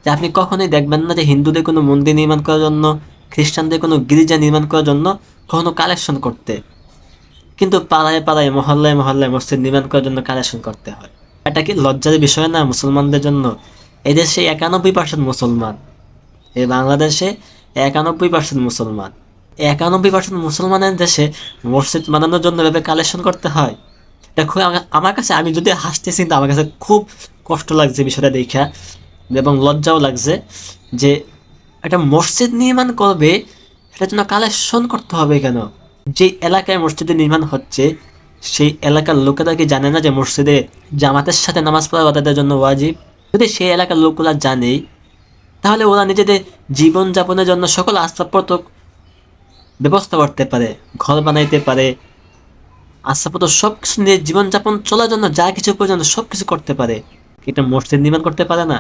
যে আপনি কখনোই দেখবেন না যে হিন্দুদের কোনো মন্দির নির্মাণ করার জন্য, খ্রিস্টানদের কোনো গির্জা নির্মাণ করার জন্য কখনো কালেকশন করতে। কিন্তু পাড়ায় পাড়ায়, মহল্লায় মহল্লায় মসজিদ নির্মাণ করার জন্য কালেকশন করতে হয়। এটা কি লজ্জার বিষয় না মুসলমানদের জন্য? এদেশে 91% মুসলমান, এই বাংলাদেশে 91% মুসলমান। 91% মুসলমানের দেশে মসজিদ বানানোর জন্য এভাবে কালেকশন করতে হয়। এটা খুব আমার কাছে, আমি যদি হাসতেছি কিন্তু আমার কাছে খুব কষ্ট লাগছে বিষয়টা দেখা, এবং লজ্জাও লাগছে যে একটা মসজিদ নির্মাণ করবে, এটার জন্য কালেকশন করতে হবে কেন? যে এলাকায় মসজিদে নির্মাণ হচ্ছে সেই এলাকার লোকেরা কি জানে না যে মসজিদে জামাতের সাথে নামাজ পড়া তাদের জন্য ওয়াজিব? যদি সেই এলাকার লোকগুলা জানেই, তাহলে ওরা নিজেদের জীবনযাপনের জন্য সকল আসবাবপত্র ব্যবস্থা করতে পারে, ঘর বানাইতে পারে, আসবাবপত্র সব কিছু নিয়ে জীবনযাপন চলার জন্য যা কিছু প্রয়োজন সব কিছু করতে পারে। এটা মসজিদ নির্মাণ করতে পারে না?